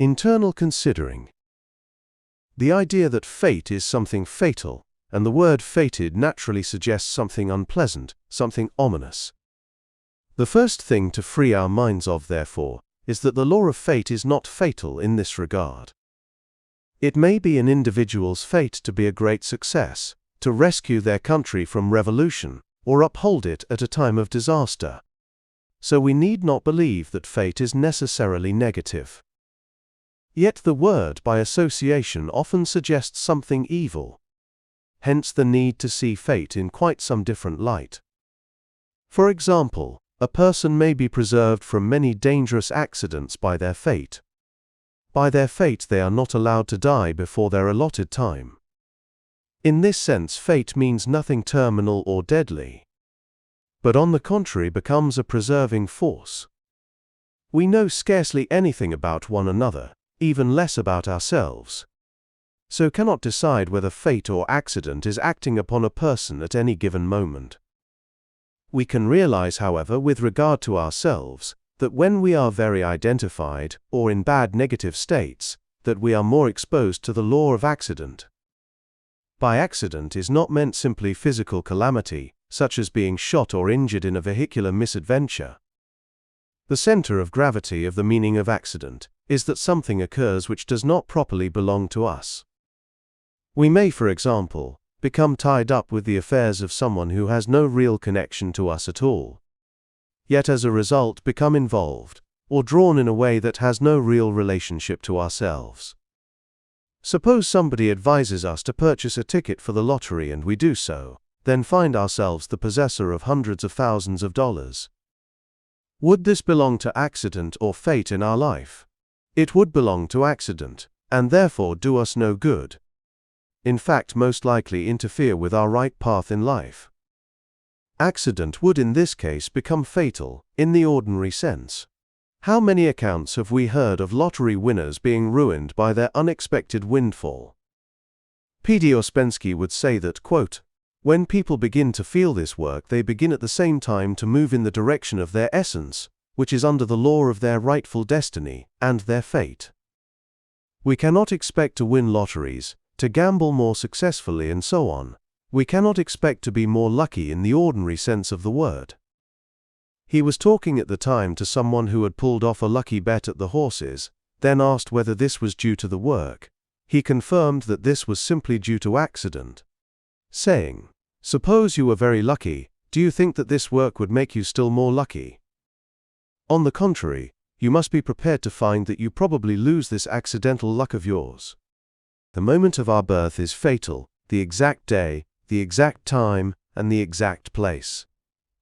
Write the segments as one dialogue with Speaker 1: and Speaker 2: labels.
Speaker 1: Internal considering. The idea that fate is something fatal, and the word fated naturally suggests something unpleasant, something ominous. The first thing to free our minds of, therefore, is that the law of fate is not fatal in this regard. It may be an individual's fate to be a great success, to rescue their country from revolution, or uphold it at a time of disaster. So we need not believe that fate is necessarily negative. Yet the word, by association, often suggests something evil. Hence the need to see fate in quite some different light. For example, a person may be preserved from many dangerous accidents by their fate. By their fate, they are not allowed to die before their allotted time. In this sense, fate means nothing terminal or deadly, but on the contrary becomes a preserving force. We know scarcely anything about one another, even less about ourselves, so cannot decide whether fate or accident is acting upon a person at any given moment. We can realize, however, with regard to ourselves, that when we are very identified, or in bad negative states, that we are more exposed to the law of accident. By accident is not meant simply physical calamity, such as being shot or injured in a vehicular misadventure. The center of gravity of the meaning of accident is that something occurs which does not properly belong to us. We may, for example, become tied up with the affairs of someone who has no real connection to us at all, yet as a result become involved, or drawn in a way that has no real relationship to ourselves. Suppose somebody advises us to purchase a ticket for the lottery and we do so, then find ourselves the possessor of hundreds of thousands of dollars. Would this belong to accident or fate in our life? It would belong to accident, and therefore do us no good. In fact, most likely interfere with our right path in life. Accident would in this case become fatal, in the ordinary sense. How many accounts have we heard of lottery winners being ruined by their unexpected windfall? P.D. Ouspensky would say that, quote, "When people begin to feel this work, they begin at the same time to move in the direction of their essence, which is under the law of their rightful destiny, and their fate." We cannot expect to win lotteries, to gamble more successfully, and so on. We cannot expect to be more lucky in the ordinary sense of the word. He was talking at the time to someone who had pulled off a lucky bet at the horses, then asked whether this was due to the work. He confirmed that this was simply due to accident, saying, "Suppose you were very lucky, do you think that this work would make you still more lucky? On the contrary, you must be prepared to find that you probably lose this accidental luck of yours." The moment of our birth is fatal, the exact day, the exact time, and the exact place.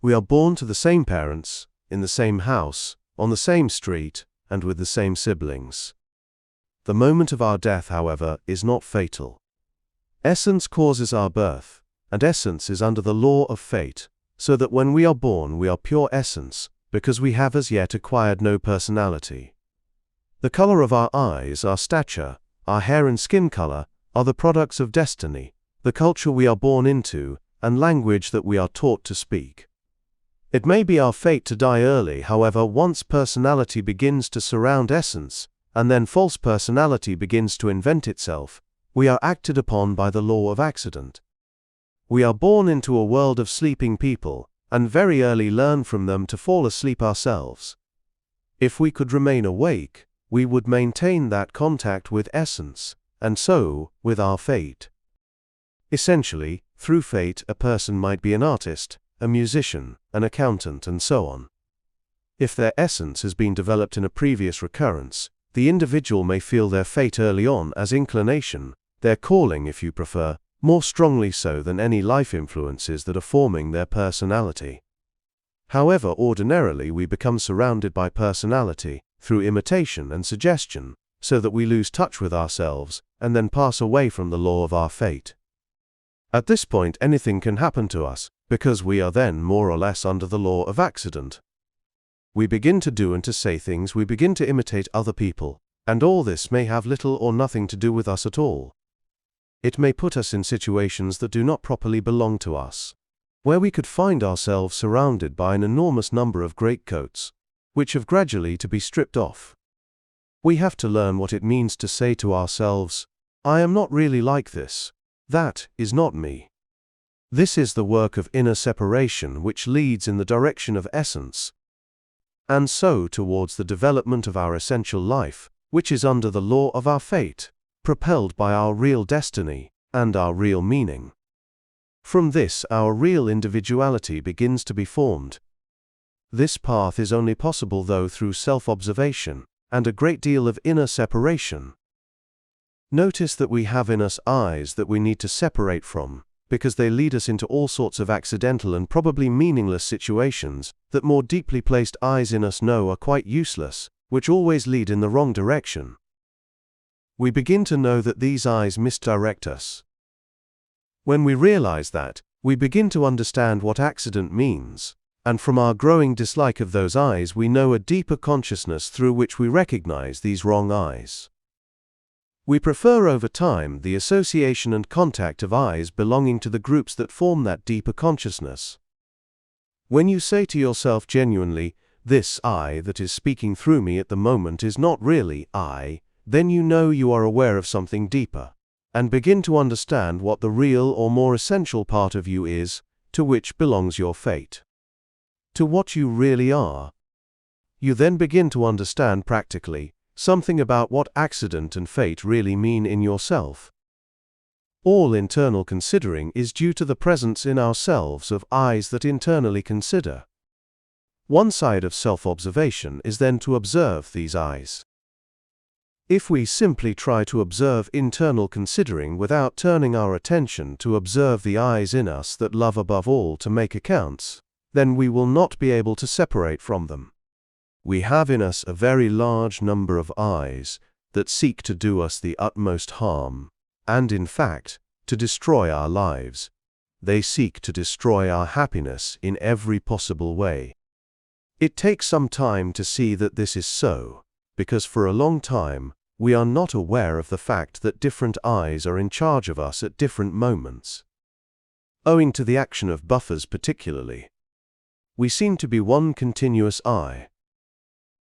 Speaker 1: We are born to the same parents, in the same house, on the same street, and with the same siblings. The moment of our death, however, is not fatal. Essence causes our birth, and essence is under the law of fate, so that when we are born we are pure essence, because we have as yet acquired no personality. The color of our eyes, our stature, our hair and skin color are the products of destiny, the culture we are born into, and language that we are taught to speak. It may be our fate to die early, however, once personality begins to surround essence, and then false personality begins to invent itself, we are acted upon by the law of accident. We are born into a world of sleeping people, and very early learn from them to fall asleep ourselves. If we could remain awake, we would maintain that contact with essence, and so, with our fate. Essentially, through fate, a person might be an artist, a musician, an accountant, and so on. If their essence has been developed in a previous recurrence, the individual may feel their fate early on as inclination, their calling if you prefer, more strongly so than any life influences that are forming their personality. However, ordinarily we become surrounded by personality, through imitation and suggestion, so that we lose touch with ourselves, and then pass away from the law of our fate. At this point anything can happen to us, because we are then more or less under the law of accident. We begin to do and to say things, we begin to imitate other people, and all this may have little or nothing to do with us at all. It may put us in situations that do not properly belong to us, where we could find ourselves surrounded by an enormous number of greatcoats, which have gradually to be stripped off. We have to learn what it means to say to ourselves, "I am not really like this. That is not me." This is the work of inner separation which leads in the direction of essence, and so towards the development of our essential life, which is under the law of our fate, propelled by our real destiny and our real meaning. From this, our real individuality begins to be formed. This path is only possible, though, through self-observation and a great deal of inner separation. Notice that we have in us eyes that we need to separate from, because they lead us into all sorts of accidental and probably meaningless situations that more deeply placed eyes in us know are quite useless, which always lead in the wrong direction. We begin to know that these eyes misdirect us. When we realize that, we begin to understand what accident means, and from our growing dislike of those eyes we know a deeper consciousness through which we recognize these wrong eyes. We prefer over time the association and contact of eyes belonging to the groups that form that deeper consciousness. When you say to yourself genuinely, "This I that is speaking through me at the moment is not really I," then you know you are aware of something deeper, and begin to understand what the real or more essential part of you is, to which belongs your fate, to what you really are. You then begin to understand practically something about what accident and fate really mean in yourself. All internal considering is due to the presence in ourselves of eyes that internally consider. One side of self-observation is then to observe these eyes. If we simply try to observe internal considering without turning our attention to observe the eyes in us that love above all to make accounts, then we will not be able to separate from them. We have in us a very large number of eyes that seek to do us the utmost harm, and in fact, to destroy our lives. They seek to destroy our happiness in every possible way. It takes some time to see that this is so, because for a long time, we are not aware of the fact that different eyes are in charge of us at different moments. Owing to the action of buffers particularly, we seem to be one continuous eye.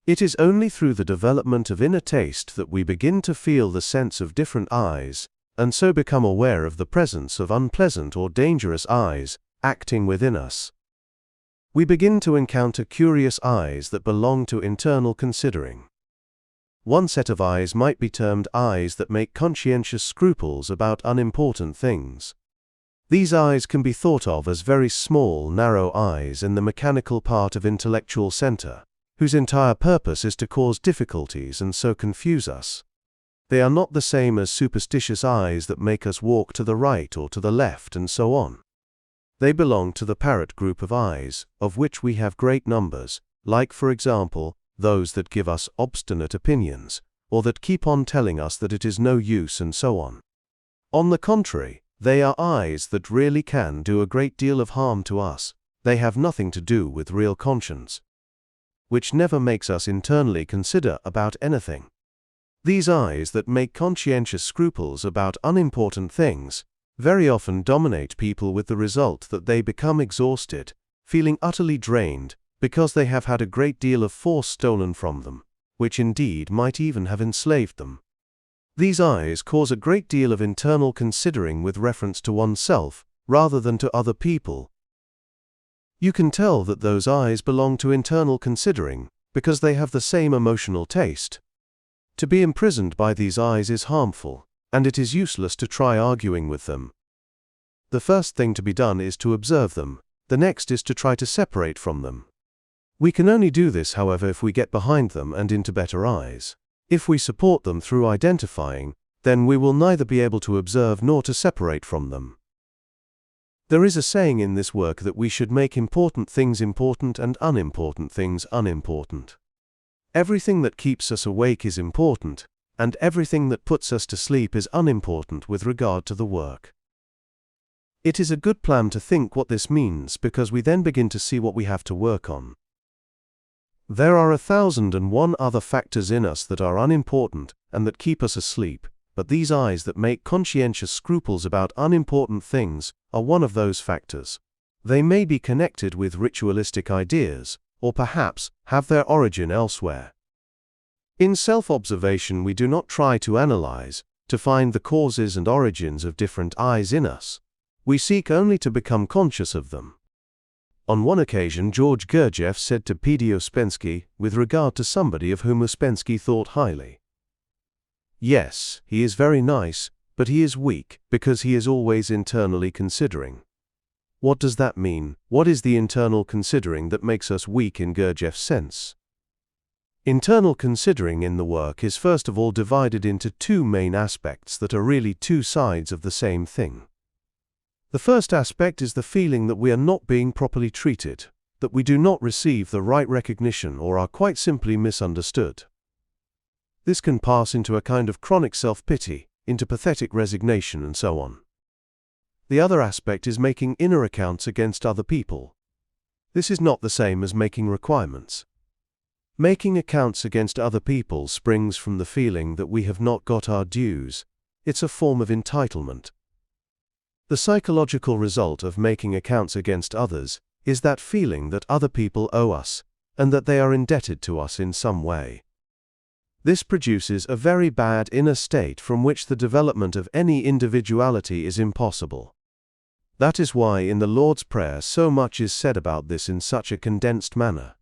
Speaker 1: It is only through the development of inner taste that we begin to feel the sense of different eyes, and so become aware of the presence of unpleasant or dangerous eyes acting within us. We begin to encounter curious eyes that belong to internal considering. One set of eyes might be termed eyes that make conscientious scruples about unimportant things. These eyes can be thought of as very small, narrow eyes in the mechanical part of intellectual center, whose entire purpose is to cause difficulties and so confuse us. They are not the same as superstitious eyes that make us walk to the right or to the left and so on. They belong to the parrot group of eyes, of which we have great numbers, like, for example, those that give us obstinate opinions, or that keep on telling us that it is no use and so on. On the contrary, they are eyes that really can do a great deal of harm to us. They have nothing to do with real conscience, which never makes us internally consider about anything. These eyes that make conscientious scruples about unimportant things very often dominate people, with the result that they become exhausted, feeling utterly drained, because they have had a great deal of force stolen from them, which indeed might even have enslaved them. These eyes cause a great deal of internal considering with reference to oneself, rather than to other people. You can tell that those eyes belong to internal considering, because they have the same emotional taste. To be imprisoned by these eyes is harmful, and it is useless to try arguing with them. The first thing to be done is to observe them, the next is to try to separate from them. We can only do this, however, if we get behind them and into better eyes. If we support them through identifying, then we will neither be able to observe nor to separate from them. There is a saying in this work that we should make important things important and unimportant things unimportant. Everything that keeps us awake is important, and everything that puts us to sleep is unimportant with regard to the work. It is a good plan to think what this means, because we then begin to see what we have to work on. There are 1,001 other factors in us that are unimportant and that keep us asleep, but these eyes that make conscientious scruples about unimportant things are one of those factors. They may be connected with ritualistic ideas, or perhaps have their origin elsewhere. In self-observation, we do not try to analyze, to find the causes and origins of different I's in us. We seek only to become conscious of them. On one occasion, GI Gurdjieff said to Ouspensky, with regard to somebody of whom Ouspensky thought highly, "Yes, he is very nice, but he is weak, because he is always internally considering." What does that mean? What is the internal considering that makes us weak in Gurdjieff's sense? Internal considering in the work is first of all divided into two main aspects that are really two sides of the same thing. The first aspect is the feeling that we are not being properly treated, that we do not receive the right recognition or are quite simply misunderstood. This can pass into a kind of chronic self-pity, into pathetic resignation and so on. The other aspect is making inner accounts against other people. This is not the same as making requirements. Making accounts against other people springs from the feeling that we have not got our dues. It's a form of entitlement. The psychological result of making accounts against others is that feeling that other people owe us, and that they are indebted to us in some way. This produces a very bad inner state from which the development of any individuality is impossible. That is why in the Lord's Prayer so much is said about this in such a condensed manner.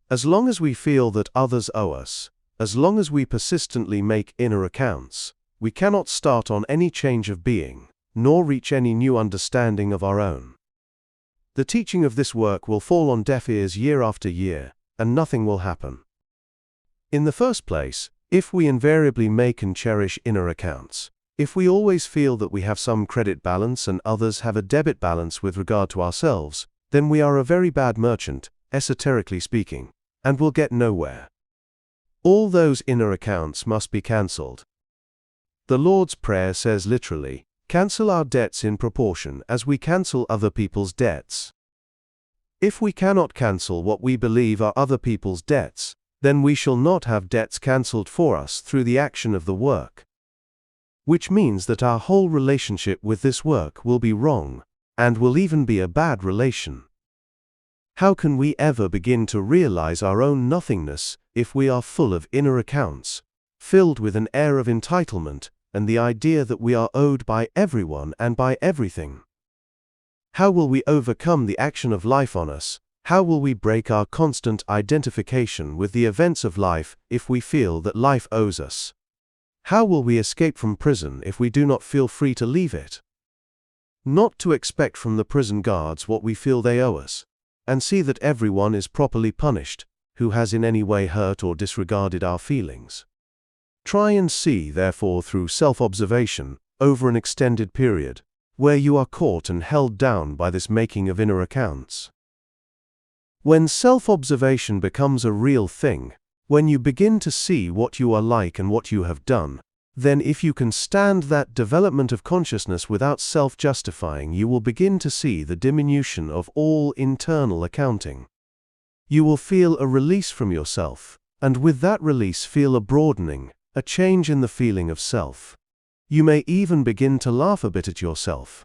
Speaker 1: As long as we feel that others owe us, as long as we persistently make inner accounts, we cannot start on any change of being, nor reach any new understanding of our own. The teaching of this work will fall on deaf ears year after year, and nothing will happen. In the first place, if we invariably make and cherish inner accounts, if we always feel that we have some credit balance and others have a debit balance with regard to ourselves, then we are a very bad merchant, esoterically speaking, and will get nowhere. All those inner accounts must be cancelled. The Lord's Prayer says literally, "Cancel our debts in proportion as we cancel other people's debts." If we cannot cancel what we believe are other people's debts, then we shall not have debts cancelled for us through the action of the work. Which means that our whole relationship with this work will be wrong, and will even be a bad relation. How can we ever begin to realize our own nothingness if we are full of inner accounts, filled with an air of entitlement, and the idea that we are owed by everyone and by everything? How will we overcome the action of life on us? How will we break our constant identification with the events of life if we feel that life owes us? How will we escape from prison if we do not feel free to leave it? Not to expect from the prison guards what we feel they owe us, and see that everyone is properly punished who has in any way hurt or disregarded our feelings. Try and see, therefore, through self-observation, over an extended period, where you are caught and held down by this making of inner accounts. When self-observation becomes a real thing, when you begin to see what you are like and what you have done, then if you can stand that development of consciousness without self-justifying, you will begin to see the diminution of all internal accounting. You will feel a release from yourself, and with that release feel a broadening, a change in the feeling of self. You may even begin to laugh a bit at yourself.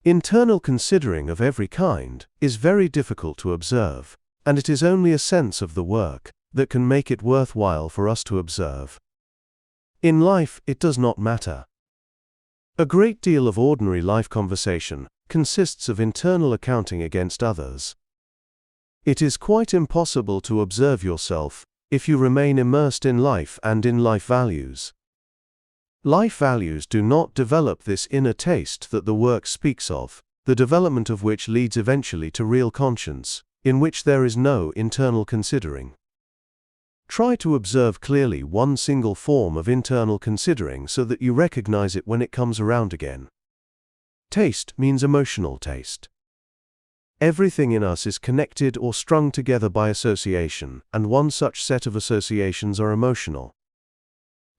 Speaker 1: Internal considering of every kind is very difficult to observe, and it is only a sense of the work that can make it worthwhile for us to observe. In life, it does not matter. A great deal of ordinary life conversation consists of internal accounting against others. It is quite impossible to observe yourself if you remain immersed in life and in life values. Life values do not develop this inner taste that the work speaks of, the development of which leads eventually to real conscience, in which there is no internal considering. Try to observe clearly one single form of internal considering so that you recognize it when it comes around again. Taste means emotional taste. Everything in us is connected or strung together by association, and one such set of associations are emotional.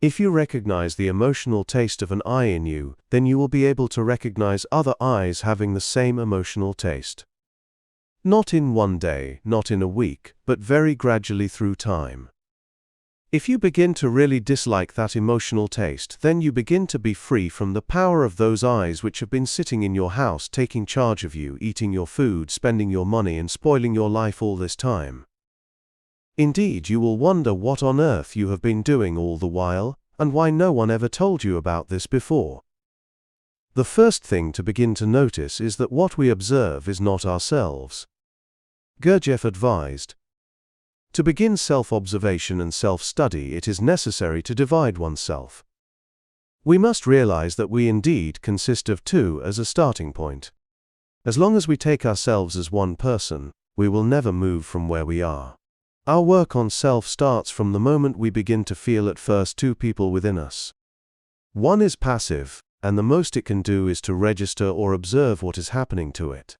Speaker 1: If you recognize the emotional taste of an eye in you, then you will be able to recognize other eyes having the same emotional taste. Not in one day, not in a week, but very gradually through time. If you begin to really dislike that emotional taste, then you begin to be free from the power of those eyes which have been sitting in your house, taking charge of you, eating your food, spending your money, and spoiling your life all this time. Indeed, you will wonder what on earth you have been doing all the while, and why no one ever told you about this before. The first thing to begin to notice is that what we observe is not ourselves. Gurdjieff advised, to begin self-observation and self-study, it is necessary to divide oneself. We must realize that we indeed consist of two as a starting point. As long as we take ourselves as one person, we will never move from where we are. Our work on self starts from the moment we begin to feel at first two people within us. One is passive, and the most it can do is to register or observe what is happening to it.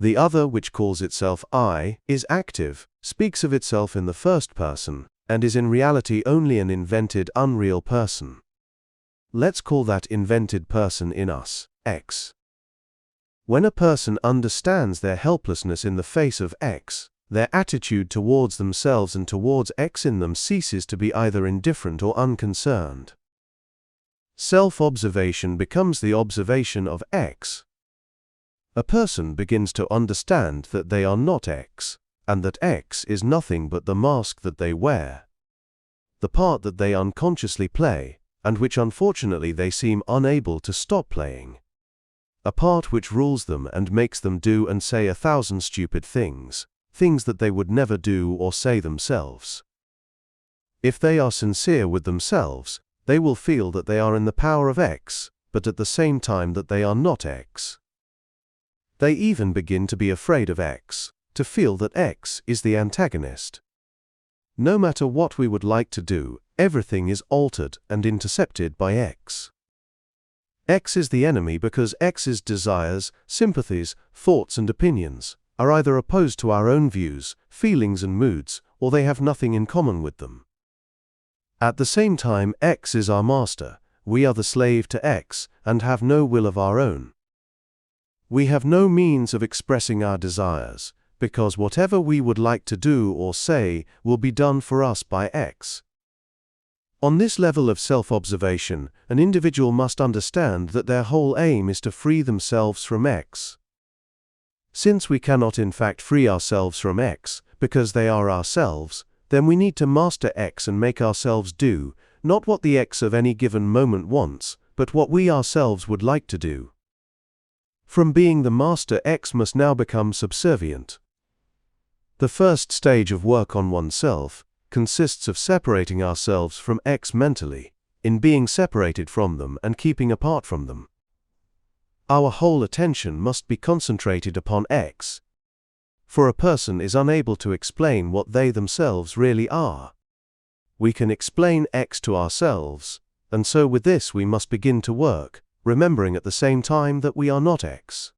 Speaker 1: The other, which calls itself I, is active, speaks of itself in the first person, and is in reality only an invented, unreal person. Let's call that invented person in us X. When a person understands their helplessness in the face of X, their attitude towards themselves and towards X in them ceases to be either indifferent or unconcerned. Self-observation becomes the observation of X. A person begins to understand that they are not X, and that X is nothing but the mask that they wear, the part that they unconsciously play, and which unfortunately they seem unable to stop playing. A part which rules them and makes them do and say 1,000 stupid things, things that they would never do or say themselves. If they are sincere with themselves, they will feel that they are in the power of X, but at the same time that they are not X. They even begin to be afraid of X, to feel that X is the antagonist. No matter what we would like to do, everything is altered and intercepted by X. X is the enemy because X's desires, sympathies, thoughts and opinions are either opposed to our own views, feelings and moods, or they have nothing in common with them. At the same time, X is our master, we are the slave to X, and have no will of our own. We have no means of expressing our desires, because whatever we would like to do or say will be done for us by X. On this level of self-observation, an individual must understand that their whole aim is to free themselves from X. Since we cannot in fact free ourselves from X, because they are ourselves, then we need to master X and make ourselves do, not what the X of any given moment wants, but what we ourselves would like to do. From being the master, X must now become subservient. The first stage of work on oneself consists of separating ourselves from X mentally, in being separated from them and keeping apart from them. Our whole attention must be concentrated upon X, for a person is unable to explain what they themselves really are. We can explain X to ourselves, and so with this we must begin to work, remembering at the same time that we are not X.